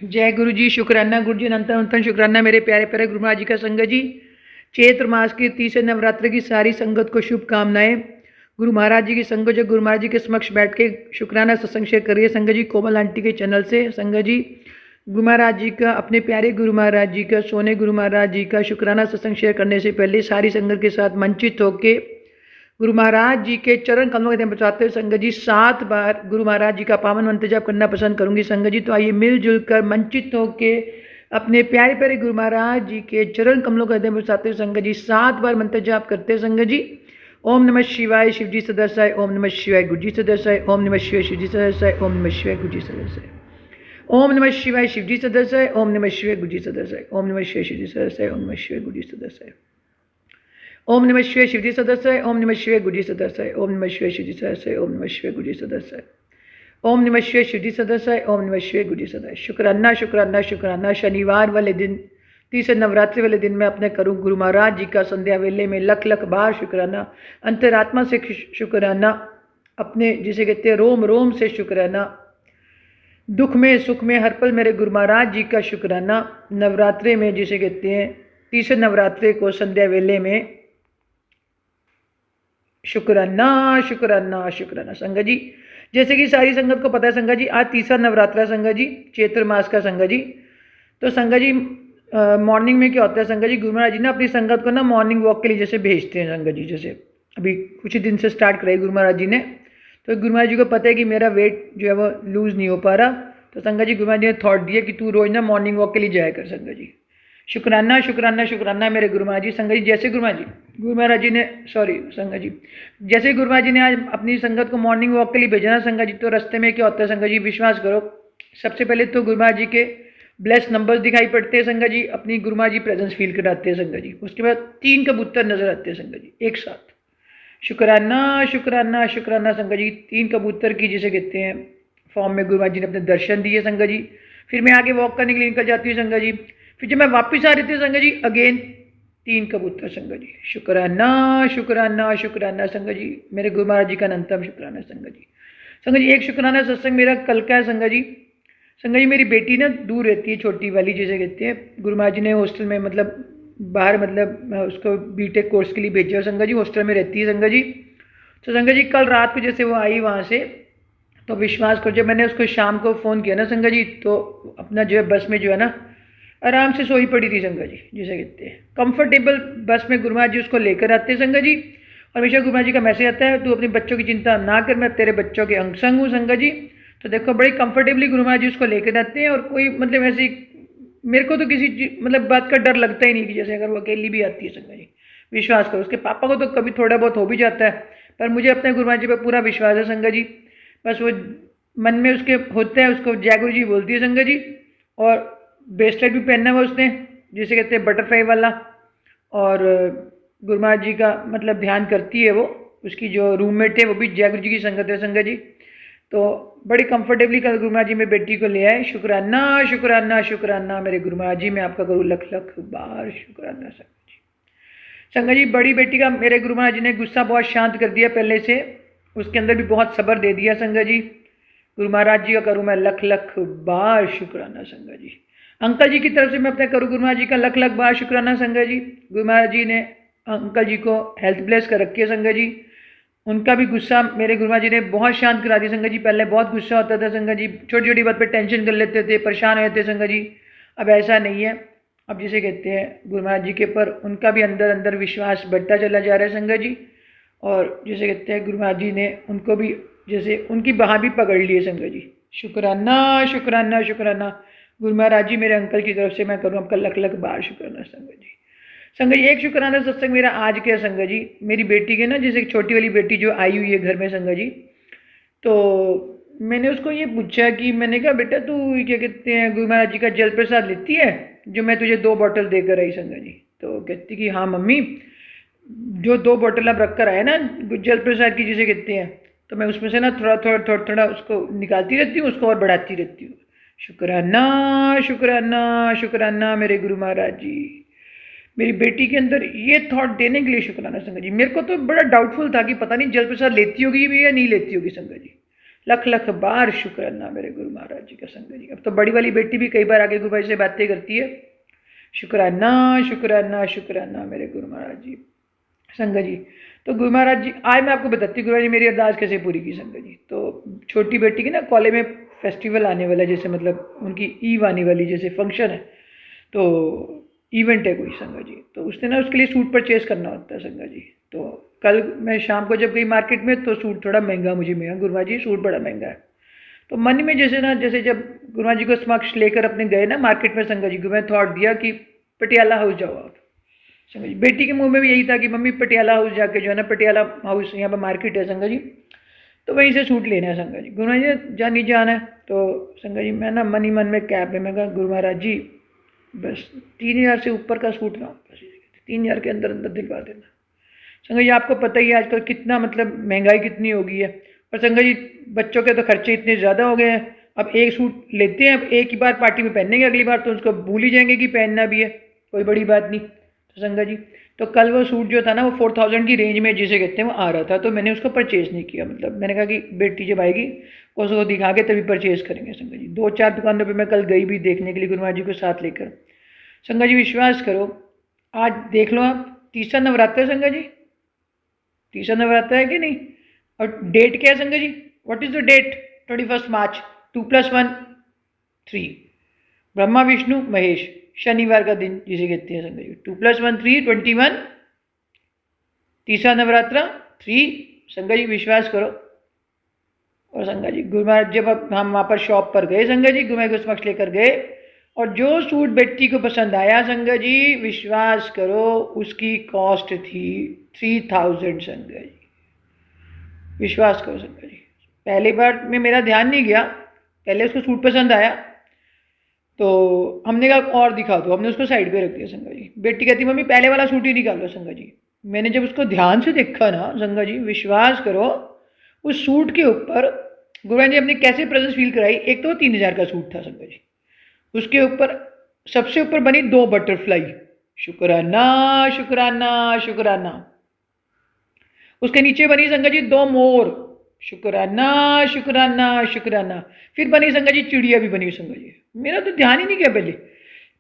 जय गुरु जी। शुक्राना गुरु जी, अनंत अनंत शुक्राना मेरे प्यारे प्यारे गुरु महाराज जी का। संगत जी, चैत्र मास की तीसरे नवरात्र की सारी संगत को शुभकामनाएं। गुरु महाराज जी की संगत जो गुरु महाराज जी के समक्ष बैठ के शुक्राना सत्संग शेयर कर रही है संगत जी, कोमल आंटी के चैनल से। संगत जी, गुरु महाराज जी का, अपने प्यारे गुरु महाराज जी का, सोने गुरु महाराज जी का शुक्राना सत्संग शेयर करने से पहले सारी संगत के साथ मंचित होकर गुरु महाराज जी के चरण कमलों के बचाते हुए संगत जी 7 बार गुरु महाराज जी का पावन मंत्र जाप करना पसंद करूंगी संगत जी। तो आइए मिलजुल कर मंचित होकर अपने प्यारे प्यारे गुरु महाराज जी के चरण कमलों के बचाते हुए संगत जी 7 बार मंत्र जाप करते हैं संगत जी। ओम नमः शिवाय शिव जी सदस्याय, ओम नमः शिवाय गुरु जी सदस्याय, ओम नमः शिवाय शिव जी सदस्याय, ओम नमः शिवाय गुरु जी सदस्याय, ओम नमः शिवाय शिव जी सदस्याय, ओम नमः शिवाय गुरु जी सदस्याय, ओम नमः शिवाय शिव जी सदस्याय, ओम नमः शिवाय गुरु जी सदस्याय, ओम नमः शिवाय शिव जी सदस्य, ओम नमः शिवाय गुरु जी सदस्य, ओम नमः शिवाय शिव जी सदस्य, ओम नमः शिवाय गुरु जी सदस्य, ओम नमः शिवाय शिव जी सदस्य, ओम नमः शिवाय गुरु जी सदस्य। शुक्राना शुक्राना शुक्राना। शनिवार वाले दिन, तीसरे नवरात्रि वाले दिन मैं अपने करूँ गुरु महाराज जी का संध्या वेले में लख लख बार शुक्राना, अंतरात्मा से शुक्राना, अपने जिसे कहते हैं रोम रोम से शुक्राना, दुख में सुख में हर पल मेरे गुरु महाराज जी का शुक्राना। नवरात्रे में जिसे कहते हैं तीसरे नवरात्रे को संध्या वेले में शुक्राना शुक्राना शुक्राना। संगत जी, जैसे कि सारी संगत को पता है संगत जी, आज तीसरा नवरात्रा संगत जी, चैत्र मास का संगत जी। तो संगत जी मॉर्निंग में क्या होता है संगत जी, गुरु महाराज जी ना अपनी संगत को ना मॉर्निंग वॉक के लिए जैसे भेजते हैं संगत जी। जैसे अभी कुछ ही दिन से स्टार्ट कराई गुरु महाराज जी ने, तो गुरु महाराज जी को पता है कि मेरा वेट जो है वो लूज़ नहीं हो पा रहा, तो संगत जी गुरु महाराज जी ने थॉट दिया कि तू रोज़ ना मॉर्निंग वॉक के लिए जाया कर संगत जी। शुक्राना शुक्राना शुक्राना मेरे गुरु महाराज जी। संगत जी, जैसे गुरु महाराज जी ने संगत जी, जैसे गुरु महाराज जी ने आज अपनी संगत को मॉर्निंग वॉक के लिए भेजा ना संगत जी, तो रास्ते में क्या होता है संगत जी, विश्वास करो, सबसे पहले तो गुरु महाराज जी के ब्लेस नंबर्स दिखाई पड़ते हैं संगत जी, अपनी गुरु महाराज जी प्रेजेंस फील कराते हैं संगत जी। उसके बाद 3 कबूतर नजर आते हैं संगत जी एक साथ। शुक्राना शुक्राना शुक्राना संगत जी। 3 कबूतर की जिसे कहते हैं फॉर्म में गुरु महाराज जी ने अपने दर्शन दिए संगत जी। फिर मैं आगे वॉक करने के लिए निकल जाती हूँ संगत जी। फिर जब मैं वापस आ रही थी संगत जी, अगेन 3 कबूतर संगत जी। शुक्राना शुक्राना शुक्राना संगत जी, मेरे गुरु महाराज जी का अनंतम शुक्राना संगत जी। संगत जी, एक शुक्राना सत्संग मेरा कल का है संगत जी। संगत जी, मेरी बेटी ना दूर रहती है, छोटी वाली जिसे कहते हैं, गुरु महाराज जी ने हॉस्टल में मतलब बाहर मतलब उसको बीटेक कोर्स के लिए भेजा संगत जी, हॉस्टल में रहती है संगत जी। तो संगत जी कल रात को जैसे वो आई वहाँ से, तो विश्वास करो जब मैंने उसको शाम को फ़ोन किया ना संगत जी, तो अपना जो है बस में जो है ना आराम से सोई पड़ी थी संगत जी, जिसे कहते हैं कंफर्टेबल बस में गुरु महाराज जी उसको लेकर आते हैं संगत जी। और हमेशा गुरु महाराज जी का मैसेज आता है, तू अपने बच्चों की चिंता ना कर, मैं तेरे बच्चों के अंग संग हूँ संगत जी। तो देखो बड़ी कंफर्टेबली गुरु महाराज जी उसको लेकर आते हैं, और कोई मतलब ऐसी मेरे को तो किसी मतलब बात का डर लगता ही नहीं कि जैसे अगर वो अकेली भी आती है संगत जी। विश्वास करो, उसके पापा को तो कभी थोड़ा बहुत हो भी जाता है, पर मुझे अपने गुरु महाराज जी पर पूरा विश्वास है संगत जी। बस वो मन में उसके होता है, उसको जय गुरु जी बोलती है संगत जी। और ब्रेसलेट भी पहना हुआ उसने, जिसे कहते हैं बटरफ्लाई वाला, और गुरु महाराज जी का मतलब ध्यान करती है वो। उसकी जो रूममेट है वो भी जय गुरु जी की संगत है संगत जी। तो बड़ी कंफर्टेबली कल गुरु महाराज जी मेरी बेटी को ले आए। शुक्राना शुक्राना शुक्राना मेरे गुरु महाराज जी, मैं आपका करूँ लख लख बार शुक्राना संगत जी। संगत जी, बड़ी बेटी का मेरे गुरु महाराज जी ने गुस्सा बहुत शांत कर दिया पहले से, उसके अंदर भी बहुत सब्र दे दिया संगत जी। गुरु महाराज जी का करूँ मैं लख लख बार शुक्राना संगत जी। अंकल जी की तरफ से मैं अपने करूँ गुरु महाराज जी का लख लख बार शुक्राना संगत जी। गुरु महाराज जी ने अंकल जी को हेल्थ ब्लेस कर रखी है संगत जी। उनका भी गुस्सा मेरे गुरु महाराज जी ने बहुत शांत करा दिया संगत जी। पहले बहुत गुस्सा होता था संगत जी, छोटी छोटी बात पे टेंशन कर लेते थे, परेशान हो जाते संगत जी। अब ऐसा नहीं है, अब जिसे कहते हैं गुरु महाराज जी के पर उनका भी अंदर अंदर विश्वास बढ़ता चला जा रहा है संगत जी। और जिसे कहते हैं गुरु महाराज जी ने उनको भी जैसे उनकी बाह भी पकड़ ली है संगत जी। शुक्राना शुक्राना शुक्राना गुरु महाराज जी, मेरे अंकल की तरफ से मैं करूँ आपका लख लख बार शुक्राना संगत जी। संगत जी, एक शुक्राना सत्संग मेरा आज के संगत जी, मेरी बेटी के ना जैसे छोटी वाली बेटी जो आई हुई है घर में संगत जी, तो मैंने उसको ये पूछा कि मैंने कहा बेटा तू क्या कहते हैं गुरु महाराज जी का जल प्रसाद लेती है, जो मैं तुझे 2 बॉटल देकर आई संगत जी। तो कहती कि हाँ मम्मी, जो 2 बॉटल अब रख कर आए ना जल प्रसाद की जिसे कहते हैं, तो मैं उसमें से ना थोड़ा थोड़ा थोड़ा थोड़ा उसको निकालती रहती हूँ, उसको और बढ़ाती रहती हूँ। शुक्राना शुक्राना शुक्राना मेरे गुरु महाराज जी, मेरी बेटी के अंदर ये थॉट देने के लिए शुक्राना संगत जी। मेरे को तो बड़ा डाउटफुल था कि पता नहीं जल प्रसाद लेती होगी भी या नहीं लेती होगी संगत जी। लख लख बार शुक्राना मेरे गुरु महाराज जी का संगत जी। अब तो बड़ी वाली बेटी भी कई बार आगे गुरु भाई से बातें करती है। शुक्राना शुक्राना शुक्राना मेरे गुरु महाराज जी संगत जी। तो गुरु महाराज जी आज मैं आपको बताती हूँ गुरु महाराज जी मेरी अरदास कैसे पूरी की संगत जी। तो छोटी बेटी की ना कॉलेज में फेस्टिवल आने वाला है, जैसे मतलब उनकी ईव आने वाली जैसे फंक्शन है, तो इवेंट है कोई संगत जी। तो उसने ना उसके लिए सूट परचेज़ करना होता है संगत जी। तो कल मैं शाम को जब गई मार्केट में तो सूट थोड़ा महंगा मुझे मिला, गुरुमा जी सूट बड़ा महंगा है। तो मन में जैसे जब गुरुमा जी को समक्ष लेकर अपने गए ना मार्केट में संगत जी, गुरुमा थॉट दिया कि पटियाला हाउस जाओ आप संगत जी। बेटी के मुंह में भी यही था कि मम्मी पटियाला हाउस जाके जो है ना, पटियाला हाउस यहाँ पर मार्केट है संगत जी, तो वहीं से सूट लेना है संगत जी। गुरुमा जी जा नहीं जाना है तो संगत जी मैं ना मन ही मन में कैब में मैं कहा गुरु महाराज जी बस 3000 से ऊपर का सूट ना हो, 3000 के अंदर अंदर दिलवा देना। संगत जी आपको पता ही है आजकल कितना मतलब महंगाई कितनी हो गई है, और संगत जी बच्चों के तो खर्चे इतने ज़्यादा हो गए हैं। अब एक सूट लेते हैं, अब एक ही बार पार्टी में पहनेंगे, अगली बार तो उसको भूल ही जाएंगे कि पहनना भी है, कोई बड़ी बात नहीं। तो संगत जी तो कल वो सूट जो था ना वो 4000 की रेंज में जिसे कहते हैं वो आ रहा था, तो मैंने उसको परचेज़ नहीं किया। मतलब मैंने कहा कि बेटी जब आएगी उसको दिखा के तभी परचेज़ करेंगे संगत जी। 2-4 दुकानों पे मैं कल गई भी देखने के लिए गुरु महाराज जी को साथ लेकर। संगत जी विश्वास करो आज देख लो आप, तीसरा नवरात्र है संगत जी, तीसरा नवरात्र है कि नहीं। और डेट क्या है संगत जी, व्हाट इज द डेट, 21 मार्च, 2+1 3, ब्रह्मा विष्णु महेश, शनिवार का दिन जिसे कहते हैं संगत जी। 2+1 3 21, तीसरा नवरात्र 3 संगत जी विश्वास करो। और संगत जी गुरु महाराज जब हम वहाँ पर शॉप पर गए संगत जी, गुरु महाराज को समक्ष लेकर गए, और जो सूट बेटी को पसंद आया संगत जी विश्वास करो उसकी कॉस्ट थी 3000 संगत जी, विश्वास करो संगत जी। पहली बार में मेरा ध्यान नहीं गया, पहले उसको सूट पसंद आया तो हमने कहा और दिखा दो, हमने उसको साइड पे रख दिया संगत जी। बेटी कहती मम्मी पहले वाला सूट ही निकालो संगत जी। मैंने जब उसको ध्यान से देखा ना संगत जी विश्वास करो उस सूट के ऊपर गुरु जी अपनी कैसे प्रेजेंस फील कराई। एक तो 3000 का सूट था संगत जी, उसके ऊपर सबसे ऊपर बनी 2 बटरफ्लाई, शुक्राना शुक्राना शुक्राना। उसके नीचे बनी संगत जी 2 मोर, शुक्राना शुक्राना शुक्राना। फिर बनी संगत जी चिड़िया भी बनी संगत जी। मेरा तो ध्यान ही नहीं गया पहले,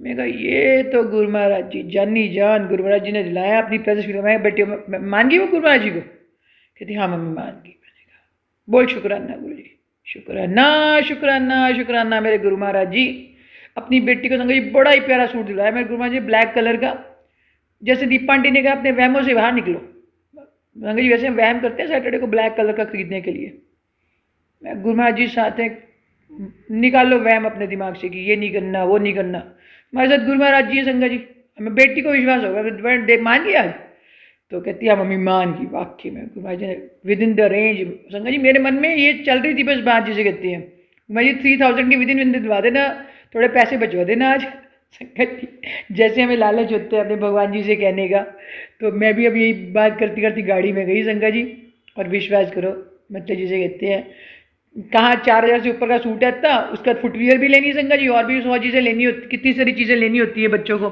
मैं कहा ये तो गुरु महाराज जी जानी जान गुरु महाराज जी ने दिलाया अपनी प्रेजेंस फील। मैं बेटी मान गई वो गुरु महाराज जी को, कहती हाँ मम्मी मान गई। मैंने कहा बोल शुक्राना गुरु जी, शुक्राना शुक्राना शुक्राना मेरे गुरु महाराज जी। अपनी बेटी को संगत जी बड़ा ही प्यारा सूट दिलाया मेरे गुरु महाराज जी, ब्लैक कलर का। जैसे दीपा आंटी ने कहा अपने वहमों से बाहर निकलो संगत जी, वैसे हम वहम करते हैं सैटरडे को ब्लैक कलर का खरीदने के लिए। मैं गुरु महाराज जी साथ हैं, निकाल लो वहम अपने दिमाग से कि ये नहीं करना वो नहीं करना। हमारे साथ गुरु महाराज जी है संगत जी, हमें बेटी को विश्वास होगा मान लिया आज, तो कहती है मम्मी मान की। वाकई में गुरु महाराज जी ने विद इन द रेंज संगत जी, मेरे मन में ये चल रही थी बस बात जिसे कहती है मुझे 3000 की विद इन दिलवा देना, थोड़े पैसे बचवा देना आज संगत जी। जैसे हमें लालच होते हैं अपने भगवान जी से कहने का, तो मैं भी अब यही बात करती करती गाड़ी में गई संगत जी। और विश्वास करो मतलब जिसे कहते हैं कहाँ 4000 से ऊपर का सूट है था, उसका फुटवियर भी लेनी संगत जी, और भी 100 चीज़ें लेनी होती, कितनी सारी चीज़ें लेनी होती है बच्चों को।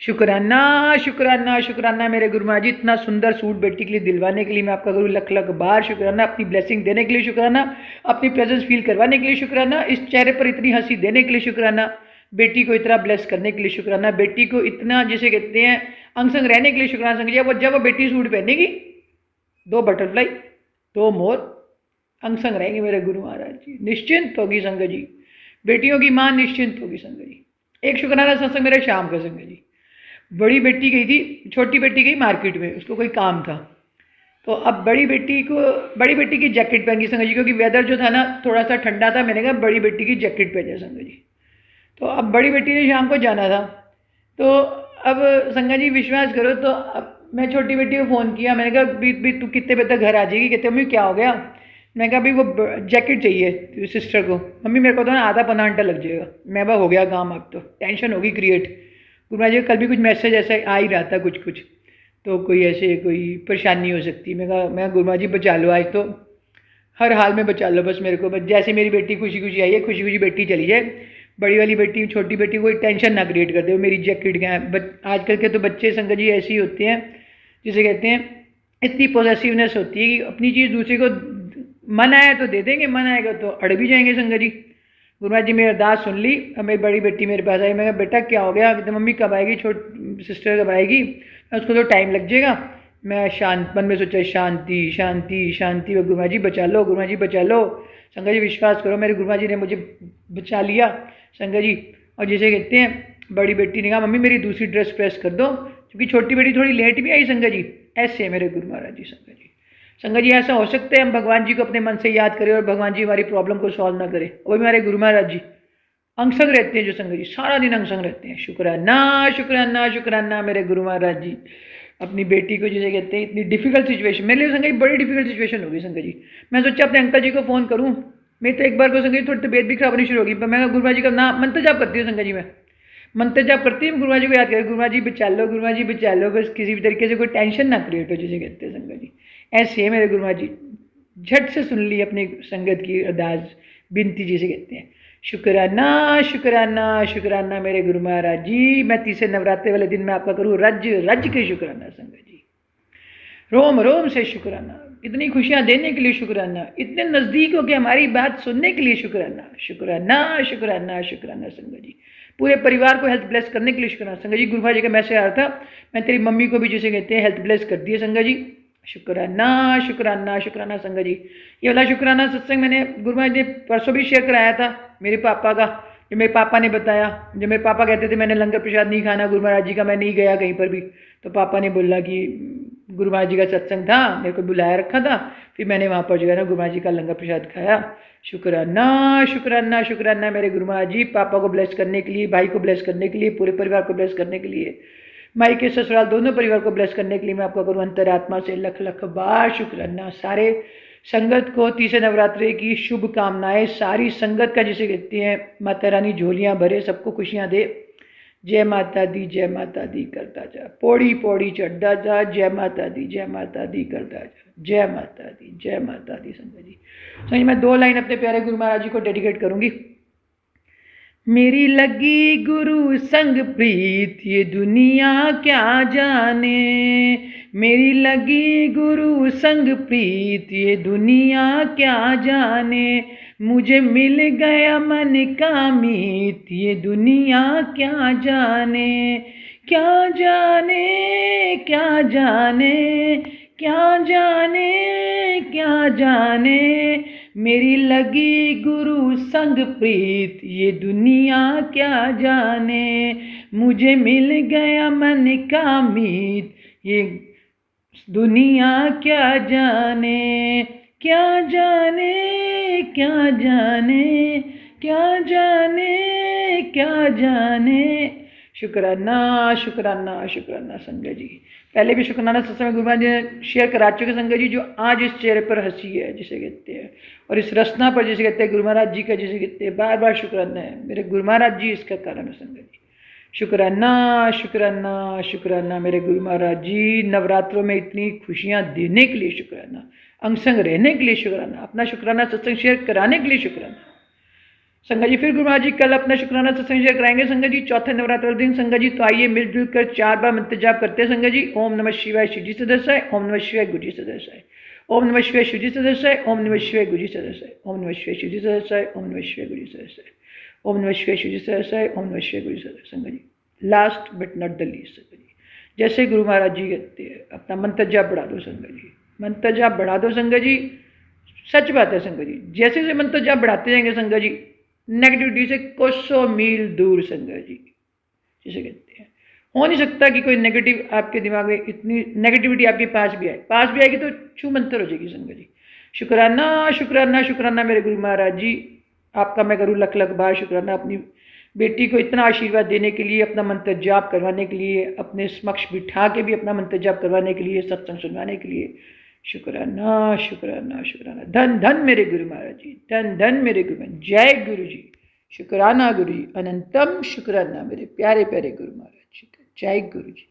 शुक्राना शुक्राना शुक्राना मेरे गुरु महाराज जी, इतना सुंदर सूट बेटी के लिए दिलवाने के लिए मैं आपका गुरु लख लख बार शुक्राना। अपनी ब्लेसिंग देने के लिए शुक्राना, अपनी प्रेजेंस फील करवाने के लिए शुक्राना, इस चेहरे पर इतनी हंसी देने के लिए शुक्राना, बेटी को इतना ब्लेस करने के लिए शुक्राना, बेटी को इतना जिसे कहते हैं अंग संग रहने के लिए शुक्राना संगत जी। वो जब वो बेटी सूट पहनेगी 2 बटरफ्लाई 2 मोर अंग संग रहेंगे मेरे गुरु महाराज जी, निश्चिंत होगी संगत जी, बेटियों की माँ निश्चिंत होगी संगत जी। एक शुक्राना सत्संग मेरे शाम का संगत जी। बड़ी बेटी गई थी, छोटी बेटी गई मार्केट में, उसको कोई काम था, तो अब बड़ी बेटी की जैकेट पहन गई संगत जी, क्योंकि वेदर जो था ना थोड़ा सा ठंडा था। मैंने कहा बड़ी बेटी की जैकेट पहने संगत जी। तो अब बड़ी बेटी ने शाम को जाना था, तो अब संगत जी विश्वास करो, तो अब मैं छोटी बेटी को फ़ोन किया, मैंने कहा भी तू कितने बजे तक घर आ जाएगी। कहते मम्मी क्या हो गया। मैं कहा भाई वो जैकेट चाहिए सिस्टर को। मम्मी मेरे को तो ना आधा पौना घंटा लग जाएगा। मैं बस हो गया काम, अब तो टेंशन होगी क्रिएट। गुरु महाराज जी कल भी कुछ मैसेज ऐसा आ ही रहा था कुछ तो कोई ऐसे कोई परेशानी हो सकती है। मैं गुरु महाराज जी बचा लो, आज तो हर हाल में बचा लो बस मेरे को, बस जैसे मेरी बेटी खुशी खुशी आई है, खुशी खुशी बेटी चली जाए। बड़ी वाली बेटी छोटी बेटी कोई टेंशन ना क्रिएट कर दे, वो मेरी जैकेट क्या है। आजकल के तो बच्चे संगत जी ऐसे ही होते हैं जिसे कहते हैं इतनी पॉजिटिवनेस होती है कि अपनी चीज़ दूसरे को मन आया तो दे देंगे, मन आएगा तो अड़ भी जाएंगे संगत जी। गुरु महाराज जी मेरी अरदास सुन ली। अब मेरी बड़ी बेटी मेरे पास आई, मैं कहा बेटा क्या हो गया? कहते मम्मी कब आएगी, छोटी सिस्टर कब आएगी? उसको तो टाइम लग जाएगा। मैं शांत मन में सोचा शांति शांति शांति, गुरु महाराज जी बचा लो, गुरु महाराज जी बचा लो। संगत जी विश्वास करो मेरे गुरु महाराज जी ने मुझे बचा लिया संगत जी। और जैसे कहते हैं बड़ी बेटी ने कहा मम्मी मेरी दूसरी ड्रेस प्रेस कर दो, क्योंकि छोटी बेटी थोड़ी लेट भी आई संगत जी। ऐसे मेरे गुरु महाराज जी संगत जी। संगत जी ऐसा हो सकता है हम भगवान जी को अपने मन से याद करें और भगवान जी हमारी प्रॉब्लम को सॉल्व ना करें। वो भी हमारे गुरु महाराज जी अंगसंग रहते हैं जो संगत जी सारा दिन अंगसंग रहते हैं। शुक्राना शुक्राना शुक्राना मेरे गुरु महाराज जी। अपनी बेटी को जैसे कहते हैं इतनी डिफिकल्ट सिचुएशन, मेरे लिए संगत जी बड़ी डिफिकल्ट सिचुएशन होगी संगत जी। मैं सोचा अपने अंकल जी को फ़ोन करूँ, मेरी तो एक बार को संगत जी थोड़ी तबीयत भी खराब होनी शुरू होगी, पर मैं गुरु महाराज जी का नाम मंत्र जाप करती हूँ संगत जी। मैं मंत्र जाप करती हूँ, गुरु महाराज जी को याद करें, गुरु महाराज जी बचा लो, गुरु महाराज जी बचा लो, बस किसी भी तरीके से कोई टेंशन ना क्रिएट हो जैसे कहते हैं संगत जी। ऐसे है मेरे गुरु महाराज जी, झट से सुन ली अपनी संगत की अरदास बिनती जिसे कहते हैं। शुक्राना शुक्राना शुक्राना मेरे गुरु महाराज जी। मैं तीसरे नवरात्रे वाले दिन में आपका करूँ रज रज के शुक्राना संगत जी, रोम रोम से शुक्राना, इतनी खुशियाँ देने के लिए शुक्राना, इतने नज़दीक हो के हमारी बात सुनने के लिए शुक्राना। शुक्राना शुक्राना शुक्राना संगत जी। पूरे परिवार को हेल्थ ब्लेस करने के लिए शुक्राना संगत जी। गुरु महाराज जी का मैसेज आ रहा था, मैं तेरी मम्मी को भी जैसे कहते हैं हेल्थ ब्लेस कर दिए संगत जी। शुक्राना शुक्राना शुक्राना संगत जी। ये वाला शुक्राना सत्संग मैंने गुरु महाराज जी ने परसों भी शेयर कराया था मेरे पापा का, जो मेरे पापा ने बताया। जो मेरे पापा कहते थे मैंने लंगर प्रसाद नहीं खाना गुरु महाराज जी का, मैं नहीं गया कहीं पर भी, तो पापा ने बोला कि गुरु महाराज जी का सत्संग था, मेरे को बुलाया रखा था, फिर मैंने वहाँ पर जो है ना गुरु महाराज जी का लंगर प्रसाद खाया। शुक्राना शुक्राना शुक्राना मेरे गुरु महाराज जी। पापा को ब्लेस करने के लिए, भाई को ब्लेस करने के लिए, पूरे परिवार को ब्लेस करने के लिए, माई के ससुराल दोनों परिवार को ब्लेस करने के लिए मैं आपका करूँ अंतरात्मा से लख लख बार शुक्राना। सारे संगत को तीसरे नवरात्रे की शुभकामनाएं, सारी संगत का जिसे कहते हैं माता रानी झोलियाँ भरे, सबको खुशियाँ दे। जय माता दी करता जा, पौड़ी पौड़ी चढ़ता जा, जय माता दी करता जा, जय माता दी संगत जी। संगत जी मैं 2 लाइन अपने प्यारे गुरु महाराज जी को डेडिकेट करूँगी। मेरी लगी गुरु संग प्रीत ये दुनिया क्या जाने, मेरी लगी गुरु संग प्रीत ये दुनिया क्या जाने, मुझे मिल गया मन का मीत ये दुनिया क्या जाने, क्या जाने क्या जाने क्या जाने क्या जाने, मेरी लगी गुरु संग प्रीत ये दुनिया क्या जाने, मुझे मिल गया मन का मीत ये दुनिया क्या जाने, क्या जाने क्या जाने क्या जाने क्या जाने। शुक्राना शुक्राना शुक्राना संगत जी। पहले भी शुक्राना सत्संग गुरु महाराज जी ने शेयर करा चुके संगत जी, जो आज इस चेहरे पर हंसी है जिसे कहते हैं, और इस रचना पर जिसे कहते हैं गुरु महाराज जी का जिसे कहते हैं बार बार शुक्राना है मेरे गुरु महाराज जी, इसका कारण है संगत जी। शुक्राना शुक्राना शुक्राना मेरे गुरु महाराज जी। नवरात्रों में इतनी खुशियाँ देने के लिए शुक्राना, अंगसंग रहने के लिए शुक्राना, अपना शुक्राना सत्संग शेयर कराने के लिए शुक्राना संगत जी। फिर गुरु महाराज जी कल अपना शुक्राना सत्संग शेयर कराएंगे संगत जी, चौथे नवरात्र दिन संगत जी। तो आइए मिलजुल कर 4 बार मंत्र जाप करते हैं संगत जी। ओम नमः शिवाय शिव जी सदस्याय, ओम नमः शिवाय गुरु जी सदस्याय, ओम नमः शिवाय शिव जी सदस्याय, ओम नमः शिवाय गुरु जी सदस्याय, ओम नमः शिवाय शिव जी सदस्याय, ओम नमः शिवाय गुरु जी सदस्याय, ओम नमः शिवाय शिव जी सदस्याय, ओम नमः शिवाय गुरु जी सदस्याय संगत जी। Last but not the least संगत जी, जैसे गुरु महाराज जी कहते हैं अपना मंत्र जाप बढ़ा दो संगत जी, मंत्र जाप बढ़ा दो संगत जी। सच बात है संगत जी, जैसे जैसे मंत्र जाप बढ़ाते जाएंगे संगत जी, नेगेटिविटी से कोसों मील दूर संगत जी जिसे कहते हैं। हो नहीं सकता कि कोई नेगेटिव आपके दिमाग में, इतनी नेगेटिविटी आपके पास भी आएगी तो छू मंतर हो जाएगी संगत जी। शुक्राना शुक्राना शुक्राना मेरे गुरु महाराज जी। आपका मैं करूँ लख लख बार शुक्राना, अपनी बेटी को इतना आशीर्वाद देने के लिए, अपना मंत्र जाप करवाने के लिए, अपने समक्ष बिठा के भी अपना मंत्र जाप करवाने के लिए, सत्संग सुनवाने के लिए शुक्राना शुक्राना शुक्राना। धन धन मेरे गुरु महाराज जी, धन धन मेरे गुरु महाराज। जय गुरु जी, शुक्राना गुरु जी, अनंतम शुक्राना मेरे प्यारे प्यारे गुरु महाराज जी। जय गुरु जी।